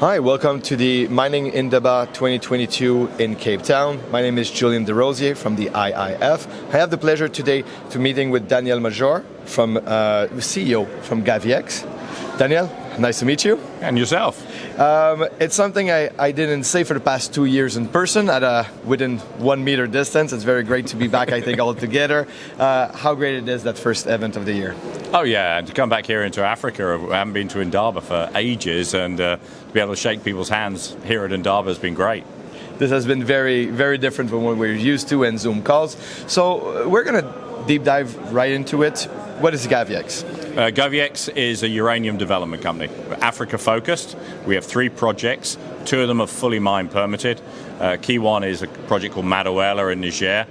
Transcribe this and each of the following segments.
Hi, welcome to the Mining Indaba 2022 in Cape Town. My name is Julian Desrosiers from the IIF. I have the pleasure today to meeting with Daniel Major, from CEO from GoviEx. Daniel, nice to meet you. And yourself. It's something I didn't say for the past 2 years in person within 1 meter distance. It's very great to be back, I think, all together. How great it is, that first event of the year. Oh yeah, and to come back here into Africa, I haven't been to Indaba for ages, and to be able to shake people's hands here at Indaba has been great. This has been very, very different from what we're used to in Zoom calls. So we're going to deep dive right into it. What is GoviEx? GoviEx is a uranium development company. We're Africa focused. We have 3 projects. 2 of them are fully mine permitted. Key one is a project called Macroeconomics in Niger.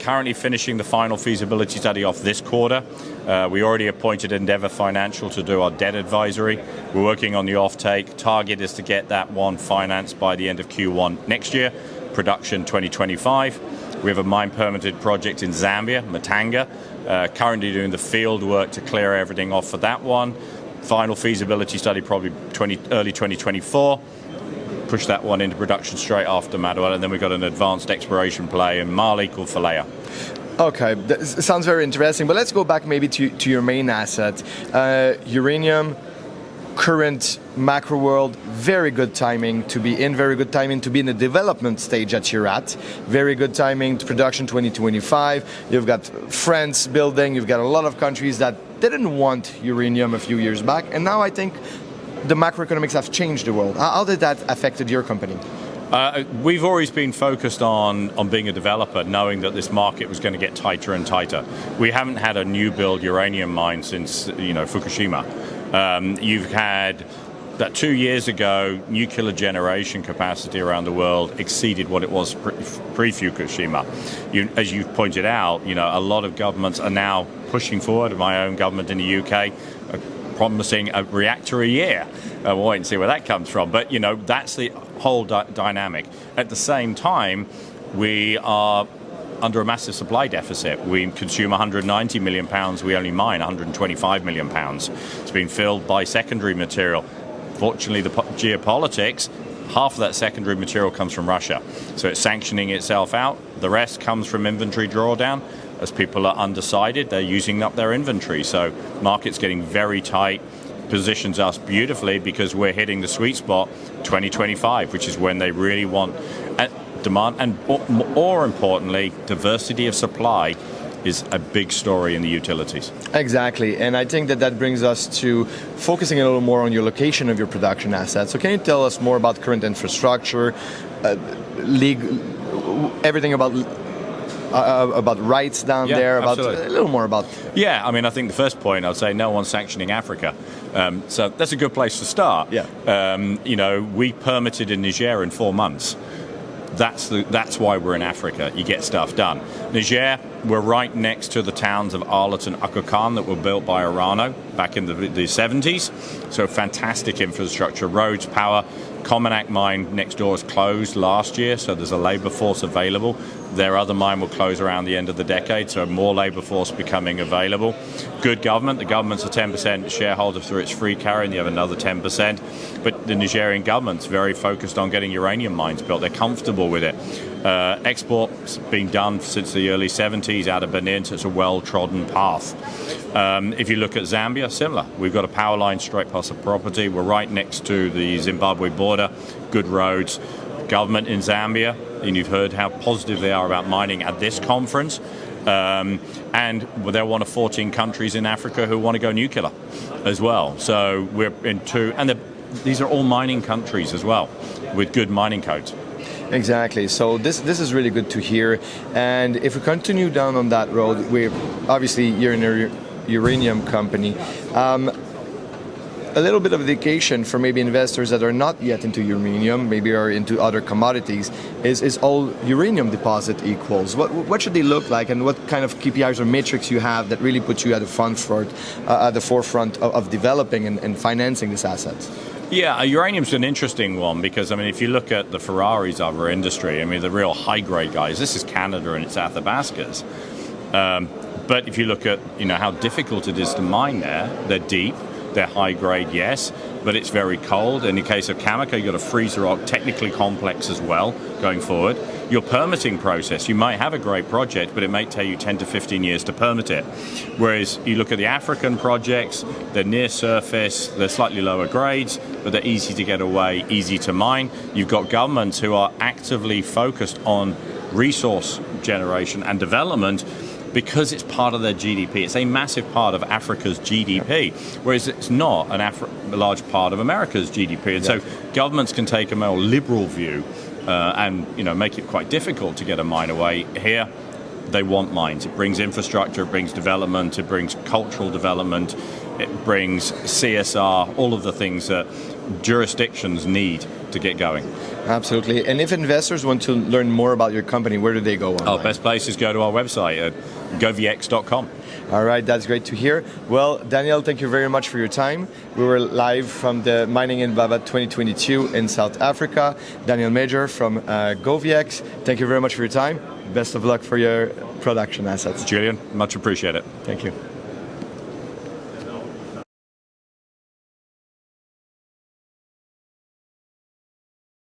Currently finishing the final feasibility study off this quarter. We already appointed Indaba Financial to do our debt advisory. We're working on the offtake. Target is to get that one financed by the end of Q1 next year. Production 2025. We have a mine permitted project in Zambia, Matanga. Currently doing the field work to clear everything off for that one. Final feasibility study probably early 2024. Push that one into production straight after Macroeconomics, and then we've got an advanced exploration play in Mali called Falea. Okay, that sounds very interesting, but let's go back maybe to your main asset. Uranium, current macro world, very good timing to be in, very good timing to be in the development stage that you're at. Very good timing to production 2025. You've got France building, you've got a lot of countries that didn't want uranium a few years back, and now I think the macroeconomics have changed the world. How did that affect your company? We've always been focused on being a developer, knowing that this market was going to get tighter and tighter. We haven't had a new build uranium mine since Fukushima. You've had that 2 years ago, nuclear generation capacity around the world exceeded what it was pre-Fukushima. As you've pointed out, a lot of governments are now pushing forward. My own government in the UK promising a reactor a year. We'll wait and see where that comes from. But, that's the whole dynamic. At the same time, we are under a massive supply deficit. We consume 190 million pounds. We only mine 125 million pounds. It's been filled by secondary material. Fortunately, the geopolitics, half of that secondary material comes from Russia. So it's sanctioning itself out. The rest comes from inventory drawdown. As people are undecided, they're using up their inventory. So market's getting very tight, positions us beautifully because we're hitting the sweet spot 2025, which is when they really want demand. And more importantly, diversity of supply is a big story in the utilities. Exactly, and I think that brings us to focusing a little more on your location of your production assets. So can you tell us more about current infrastructure, everything about rights down there, about absolutely. A little more about. Yeah, I think the first point I'd say, no one's sanctioning Africa, so that's a good place to start. Yeah. We permitted in Niger in 4 months. That's why we're in Africa. You get stuff done. Niger, we're right next to the towns of Arlet and Akukan that were built by Orano back in the 70s. So fantastic infrastructure, roads, power. Cominac mine next door is closed last year, so there's a labour force available. Their other mine will close around the end of the decade, so more labour force becoming available. Good government. The government's a 10% shareholder through its free carry, and you have another 10%. But the Nigerian government's very focused on getting uranium mines built. They're comfortable with it. Export's been done since the early 70s out of Benin, so it's a well-trodden path. If you look at Zambia, similar. We've got a power line straight past the property. We're right next to the Zimbabwe border. Good roads. Government in Zambia, and you've heard how positive they are about mining at this conference. And they're one of 14 countries in Africa who want to go nuclear as well. So we're in 2, and these are all mining countries as well, with good mining codes. Exactly. So this is really good to hear. And if we continue down on that road, you're in a uranium company. A little bit of education for maybe investors that are not yet into uranium, maybe are into other commodities, is all uranium deposit equals? What should they look like, and what kind of KPIs or metrics you have that really put you at the forefront of developing and financing this asset? Yeah, uranium's an interesting one because, if you look at the Ferraris of our industry, the real high-grade guys, this is Canada and it's Athabascas. But if you look at how difficult it is to mine there, they're deep. They're high grade, yes, but it's very cold. In the case of Cameco, you've got a freezer rock, technically complex as well going forward. Your permitting process, you might have a great project, but it may take you 10 to 15 years to permit it. Whereas you look at the African projects, they're near surface, they're slightly lower grades, but they're easy to get away, easy to mine. You've got governments who are actively focused on resource generation and development because it's part of their GDP. It's a massive part of Africa's GDP, whereas it's not a large part of America's GDP. And so governments can take a more liberal view and make it quite difficult to get a mine away. Here, they want mines. It brings infrastructure, it brings development, it brings cultural development, it brings CSR, all of the things that jurisdictions need to get going. Absolutely. And if investors want to learn more about your company, where do they go online? Our best place is go to our website at GoviEx.com. All right, that's great to hear. Well, Daniel, thank you very much for your time. We were live from the Mining Indaba 2022 in South Africa. Daniel Major from GoviEx. Thank you very much for your time. Best of luck for your production assets. Julian, much appreciate it. Thank you.